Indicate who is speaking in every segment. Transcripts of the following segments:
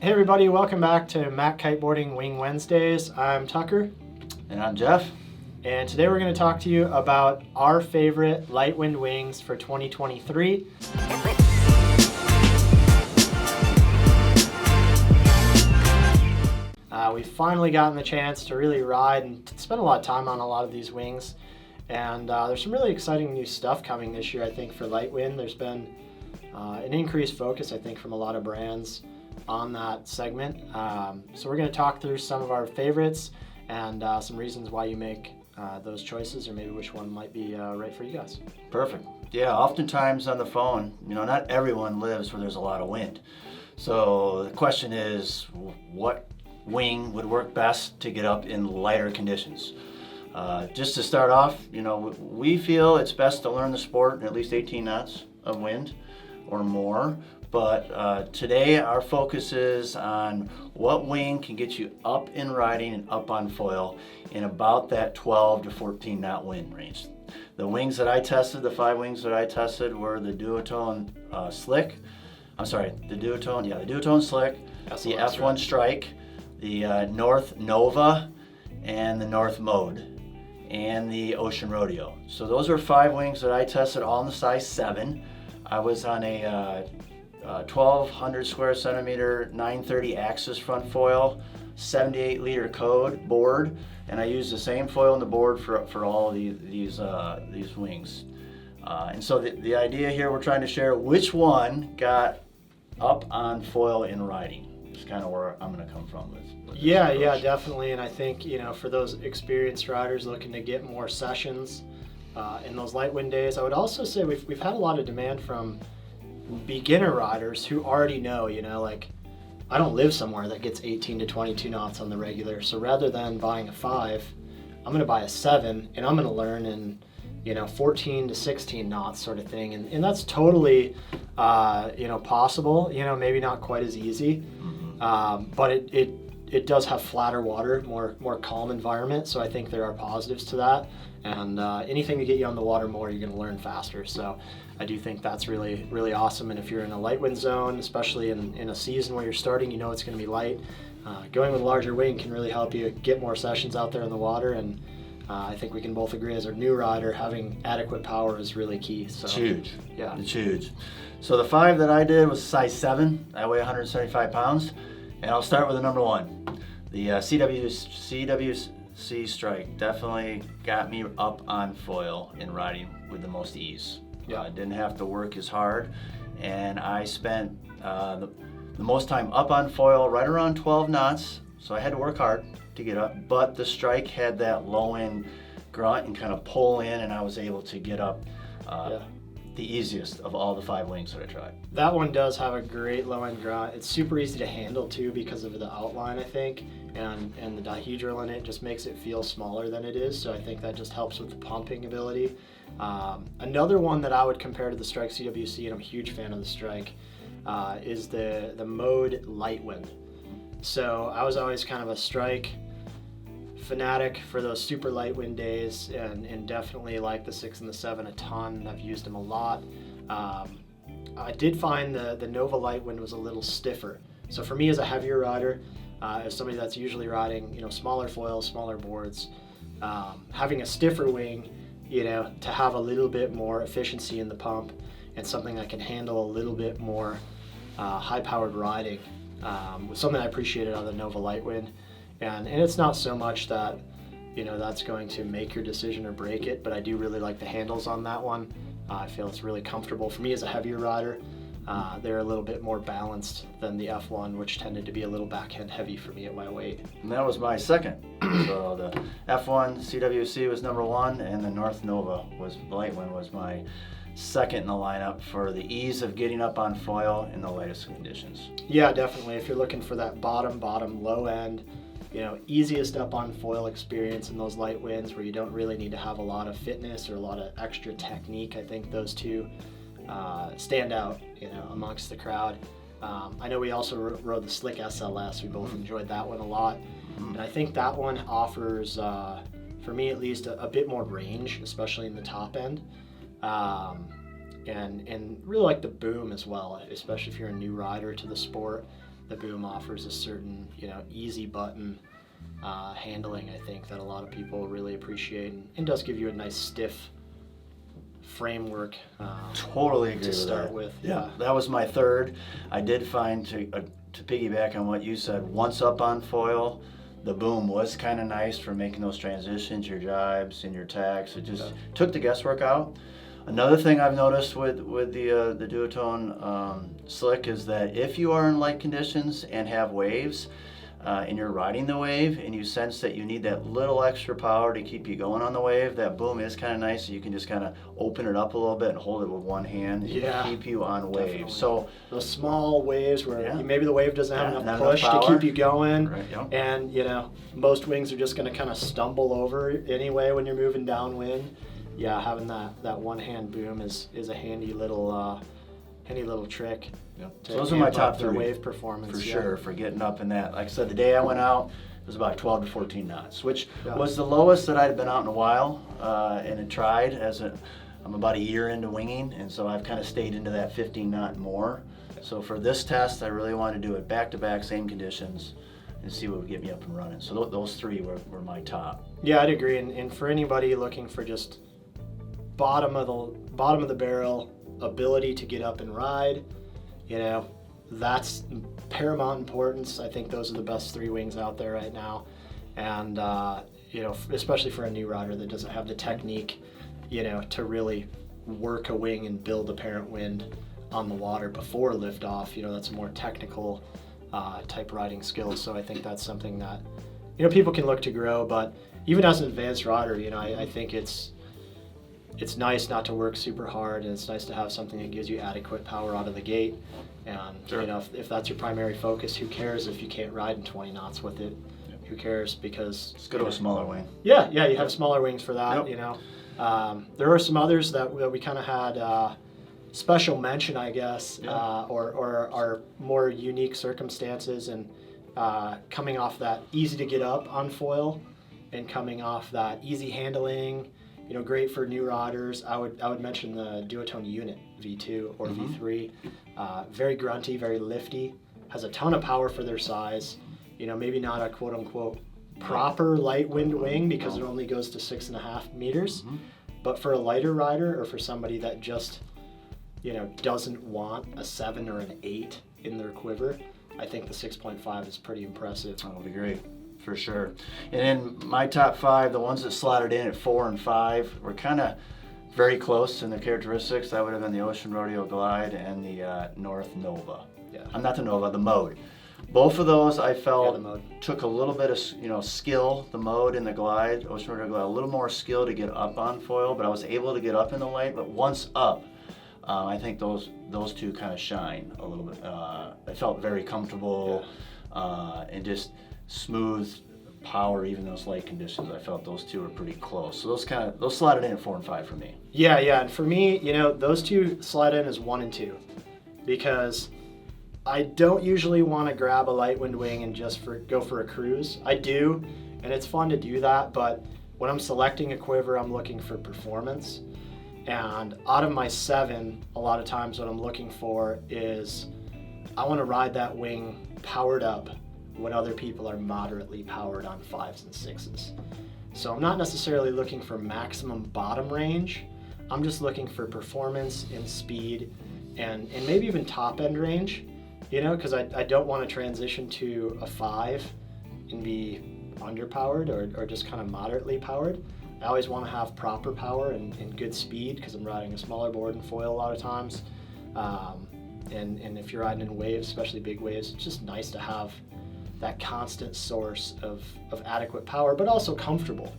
Speaker 1: Hey everybody, welcome back to Mac Kiteboarding Wing Wednesdays. I'm Tucker.
Speaker 2: And I'm Jeff.
Speaker 1: And today we're going to talk to you about our favorite light wind wings for 2023. We've finally gotten the chance to really ride and spend a lot of time on a lot of these wings. And there's some really exciting new stuff coming this year, I think, for light wind. There's been an increased focus, I think, from a lot of brands on that segment. So we're going to talk through some of our favorites and some reasons why you make those choices, or maybe which one might be right for you guys.
Speaker 2: Perfect. Yeah, oftentimes on the phone, not everyone lives where there's a lot of wind. So the question is, what wing would work best to get up in lighter conditions? Just to start off, we feel it's best to learn the sport in at least 18 knots of wind or more. But today our focus is on what wing can get you up in riding and up on foil in about that 12 to 14 knot wind range. The wings that I tested, the 5 wings that I tested, were the Duotone Slick. The Duotone Slick, the F-One Strike, the North Nova, and the North Mode, and the Ocean Rodeo. So those are 5 wings that I tested, all in the size 7. I was on a 1200 square centimeter 930 axis front foil, 78 liter code board, and I used the same foil in the board for all of these wings. And so the idea here, we're trying to share which one got up on foil in riding. It's kind of where I'm going to come from with
Speaker 1: yeah, definitely. And I think, for those experienced riders looking to get more sessions in those light wind days, I would also say we've had a lot of demand from beginner riders who already know, I don't live somewhere that gets 18 to 22 knots on the regular. So rather than buying a 5, I'm going to buy a 7 and I'm going to learn in, 14 to 16 knots sort of thing. And that's totally, possible, maybe not quite as easy. But it does have flatter water, more calm environment. So I think there are positives to that. And anything to get you on the water more, you're going to learn faster. So I do think that's really, really awesome. And if you're in a light wind zone, especially in a season where you're starting, it's going to be light. Going with a larger wing can really help you get more sessions out there in the water. And I think we can both agree, as a new rider, having adequate power is really key. So,
Speaker 2: it's huge.
Speaker 1: Yeah.
Speaker 2: It's huge. So the 5 that I did was size 7. I weigh 175 pounds. And I'll start with the number 1. The CWC Strike definitely got me up on foil in riding with the most ease. I didn't have to work as hard, and I spent the most time up on foil right around 12 knots, so I had to work hard to get up, but the Strike had that low end grunt and kind of pull in, and I was able to get up the easiest of all the 5 wings that I tried.
Speaker 1: That one does have a great low end grunt. It's super easy to handle too because of the outline, I think, and the dihedral in it just makes it feel smaller than it is, so I think that just helps with the pumping ability. Another one that I would compare to the Strike CWC, and I'm a huge fan of the Strike, is the Mode Light Wind. So I was always kind of a Strike fanatic for those super light wind days, and definitely like the 6 and the 7 a ton. I've used them a lot. I did find the Nova Light Wind was a little stiffer. So for me, as a heavier rider, as somebody that's usually riding smaller foils, smaller boards, having a stiffer wing, to have a little bit more efficiency in the pump and something that can handle a little bit more high-powered riding was something I appreciated on the Nova Light Wind. And it's not so much that, that's going to make your decision or break it, but I do really like the handles on that one. I feel it's really comfortable. For me as a heavier rider, they're a little bit more balanced than the F1, which tended to be a little backhand heavy for me at my weight.
Speaker 2: And that was my second. So the F-One CWC was number 1, and the North Nova Light Wind was my second in the lineup for the ease of getting up on foil in the lightest conditions.
Speaker 1: Yeah, definitely. If you're looking for that bottom low end, easiest up on foil experience in those light winds where you don't really need to have a lot of fitness or a lot of extra technique, I think those two stand out, amongst the crowd. I know we also rode the Slick SLS. We both enjoyed that one a lot. And I think that one offers, for me at least, a bit more range, especially in the top end. And really like the boom as well, especially if you're a new rider to the sport. the boom offers a certain, easy button handling, I think, that a lot of people really appreciate, and does give you a nice stiff framework
Speaker 2: Totally agree
Speaker 1: to
Speaker 2: with
Speaker 1: start
Speaker 2: that.
Speaker 1: with.
Speaker 2: Yeah, that was my third. I did find, to piggyback on what you said, once up on foil, the boom was kind of nice for making those transitions, your jibes and your tacks. It just took the guesswork out. Another thing I've noticed with the Duotone Slick is that if you are in light conditions and have waves, and you're riding the wave and you sense that you need that little extra power to keep you going on the wave, that boom is kind of nice. So you can just kind of open it up a little bit and hold it with one hand and keep you on wave.
Speaker 1: Definitely.
Speaker 2: So
Speaker 1: those small waves where maybe the wave doesn't have enough push
Speaker 2: enough
Speaker 1: to keep you going,
Speaker 2: right,
Speaker 1: and most wings are just going to kind of stumble over anyway when you're moving downwind. Yeah, having that one hand boom is a handy little trick.
Speaker 2: Yep. So those are my top three
Speaker 1: wave performance
Speaker 2: for sure, for getting up in that. Like I said, the day I went out, it was about 12 to 14 knots, which was the lowest that I'd been out in a while, and had tried. I'm about a year into winging, and so I've kind of stayed into that 15 knot more. So for this test, I really wanted to do it back to back, same conditions, and see what would get me up and running. So those three were my top.
Speaker 1: Yeah, I'd agree. And for anybody looking for just bottom of the barrel ability to get up and ride, that's paramount importance. I think those are the best three wings out there right now, and especially for a new rider that doesn't have the technique, to really work a wing and build apparent wind on the water before liftoff. That's a more technical type riding skill. So I think that's something that people can look to grow. But even as an advanced rider, I think it's nice not to work super hard, and it's nice to have something that gives you adequate power out of the gate. And if that's your primary focus, who cares if you can't ride in 20 knots with it? Who cares? Because
Speaker 2: let's go to a smaller wing.
Speaker 1: Yeah, you have smaller wings for that. There are some others that we kind of had special mention, I guess, or are more unique circumstances, and coming off that easy to get up on foil, and coming off that easy handling. Great for new riders. I would mention the Duotone Unit V2 or V3. Very grunty, very lifty, has a ton of power for their size. Maybe not a quote unquote proper light wind wing because it only goes to 6.5 meters. But for a lighter rider, or for somebody that just doesn't want a 7 or an 8 in their quiver, I think the 6.5 is pretty impressive.
Speaker 2: That would be great. For sure. And in my top 5, the ones that slotted in at 4 and 5 were kind of very close in their characteristics. That would have been the Ocean Rodeo Glide and the North Nova. Not the Nova, the Mode. Both of those I felt took a little bit of skill. The Mode and the Glide, Ocean Rodeo Glide, a little more skill to get up on foil, but I was able to get up in the light. But once up, I think those two kind of shine a little bit. I felt very comfortable and just smooth power, even those light conditions. I felt those two were pretty close. So those slotted in at 4 and 5 for me.
Speaker 1: Yeah, and for me, those two slide in as 1 and 2, because I don't usually want to grab a light wind wing and just go for a cruise. I do, and it's fun to do that, but when I'm selecting a quiver, I'm looking for performance. And out of my 7, a lot of times what I'm looking for is I want to ride that wing powered up when other people are moderately powered on 5s and 6s. So I'm not necessarily looking for maximum bottom range. I'm just looking for performance and speed, and maybe even top end range, because I don't want to transition to a 5 and be underpowered or just kind of moderately powered. I always want to have proper power and good speed, because I'm riding a smaller board and foil a lot of times. And if you're riding in waves, especially big waves, it's just nice to have that constant source of adequate power, but also comfortable.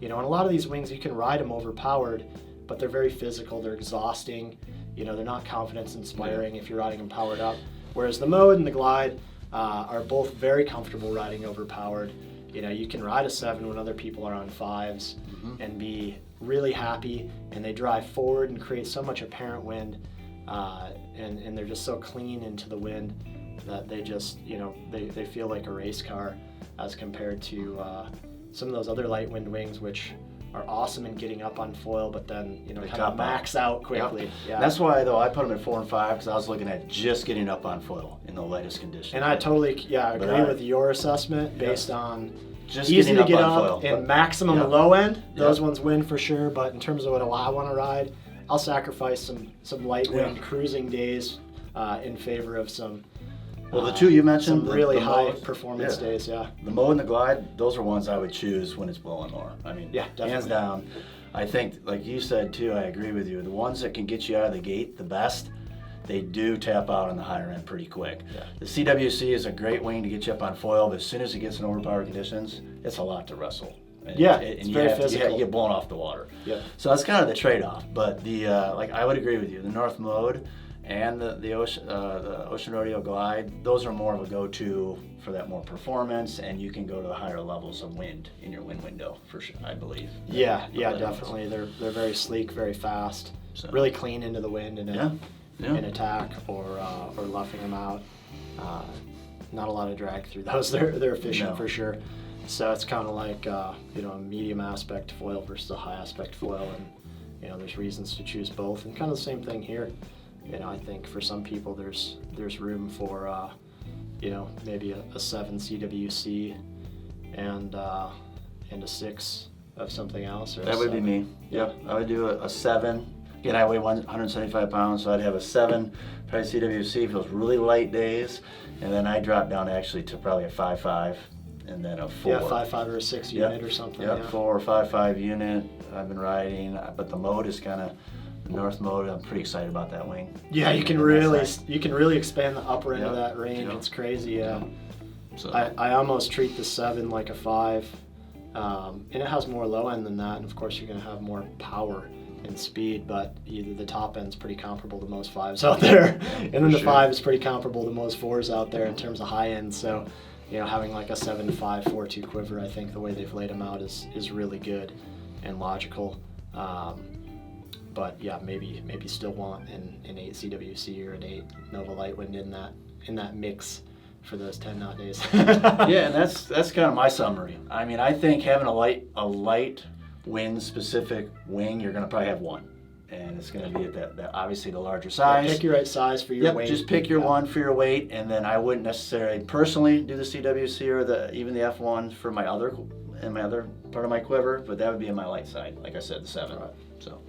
Speaker 1: And a lot of these wings, you can ride them overpowered, but they're very physical, they're exhausting, they're not confidence inspiring if you're riding them powered up. Whereas the Mode and the Glide are both very comfortable riding overpowered. You can ride a 7 when other people are on 5s and be really happy, and they drive forward and create so much apparent wind, and they're just so clean into the wind that they just, they feel like a race car, as compared to some of those other light wind wings, which are awesome in getting up on foil, but then
Speaker 2: They
Speaker 1: kind of
Speaker 2: top out.
Speaker 1: max out quickly.
Speaker 2: Yep.
Speaker 1: Yeah.
Speaker 2: That's why though I put them at 4 and 5 because I was looking at just getting up on foil in the lightest conditions.
Speaker 1: And I totally
Speaker 2: But
Speaker 1: agree with your assessment based on
Speaker 2: just
Speaker 1: easy
Speaker 2: getting
Speaker 1: to get
Speaker 2: on
Speaker 1: up
Speaker 2: foil.
Speaker 1: and
Speaker 2: But-
Speaker 1: maximum
Speaker 2: Yep.
Speaker 1: low end. Those
Speaker 2: Yep.
Speaker 1: ones win for sure. But in terms of what I want to ride, I'll sacrifice some light wind cruising days in favor of some.
Speaker 2: Well, the two you mentioned,
Speaker 1: some really
Speaker 2: the
Speaker 1: high
Speaker 2: mode,
Speaker 1: performance days. Yeah.
Speaker 2: The mode and the glide, those are ones I would choose when it's blowing more. I mean,
Speaker 1: Yeah, definitely.
Speaker 2: hands down. I think, like you said too, I agree with you. The ones that can get you out of the gate the best, they do tap out on the higher end pretty quick.
Speaker 1: Yeah.
Speaker 2: The CWC is a great wing to get you up on foil, but as soon as it gets in overpower conditions, it's a lot to wrestle. And
Speaker 1: Yeah,
Speaker 2: and
Speaker 1: it's
Speaker 2: you
Speaker 1: very
Speaker 2: have to-
Speaker 1: physical.
Speaker 2: you get blown off the water.
Speaker 1: Yep.
Speaker 2: So that's kind of the trade-off. But the like I would agree with you. The North Mode and the Ocean Rodeo Glide, those are more of a go-to for that more performance, and you can go to the higher levels of wind in your wind window for sure, I believe.
Speaker 1: Yeah,
Speaker 2: But
Speaker 1: definitely. They're very sleek, very fast,
Speaker 2: So-
Speaker 1: really clean into the wind in
Speaker 2: Yeah.
Speaker 1: attack or luffing them out. Not a lot of drag through those. They're efficient
Speaker 2: No.
Speaker 1: for sure. So it's kind of like a medium aspect foil versus a high aspect foil, and there's reasons to choose both. And kind of the same thing here. I think for some people there's room for maybe a 7 CWC and a 6 of something else. Or
Speaker 2: That would be me. Yep. I would do a 7. Again, I weigh 175 pounds, so I'd have a 7, probably CWC for those really light days, and then I drop down actually to probably a 5.5, and then a 4.
Speaker 1: Yeah, 5.5 or a 6 unit or something.
Speaker 2: Yep,
Speaker 1: Yeah.
Speaker 2: 4 or 5.5 unit. I've been riding, but the mode is kind of the North Mode. I'm pretty excited about that wing.
Speaker 1: Yeah, you can
Speaker 2: And
Speaker 1: really
Speaker 2: that's
Speaker 1: expand the upper end of
Speaker 2: Yep.
Speaker 1: that range.
Speaker 2: Yep.
Speaker 1: It's crazy. Yeah.
Speaker 2: So
Speaker 1: I almost treat the 7 like a 5, and it has more low end than that. And of course, you're going to have more power and speed, but either the top end's pretty comparable to most 5s out there, and then the
Speaker 2: sure.
Speaker 1: 5 is pretty comparable to most 4s out there in terms of high end. So, having like a 7.5 4.2 Quiver, I think the way they've laid them out is really good and logical. But yeah, maybe still want an 8 CWC or an 8 Nova Lightwind in that mix for those 10 knot days.
Speaker 2: yeah, and that's kind of my summary. I mean, I think having a light wind specific wing, you're going to probably have one, and it's going to be at that obviously the larger size.
Speaker 1: Pick your right size for your
Speaker 2: Yep,
Speaker 1: weight.
Speaker 2: just pick your one for your weight, and then I wouldn't necessarily personally do the CWC or even the F1 for my other part of my quiver, but that would be in my light side, like I said, the 7.
Speaker 1: Right.
Speaker 2: So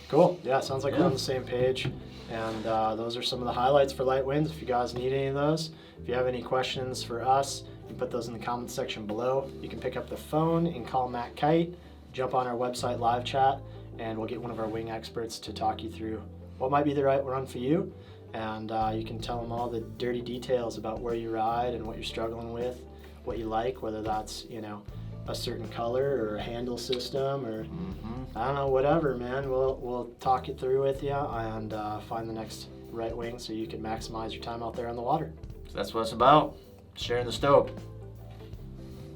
Speaker 1: Cool. Yeah, sounds like we're
Speaker 2: Yeah.
Speaker 1: on the same page. And those are some of the highlights for light winds. If you guys need any of those, if you have any questions for us, you can put those in the comments section below. You can pick up the phone and call MACkite, jump on our website live chat, and we'll get one of our wing experts to talk you through what might be the right run for you. And you can tell them all the dirty details about where you ride and what you're struggling with, what you like, whether that's, a certain color or a handle system or I don't know, whatever, man. We'll talk it through with you and find the next right wing so you can maximize your time out there on the water.
Speaker 2: that's what it's about, sharing the stoke.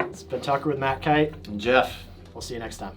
Speaker 1: It's been Tucker with MACkite.
Speaker 2: And Jeff.
Speaker 1: We'll see you next time.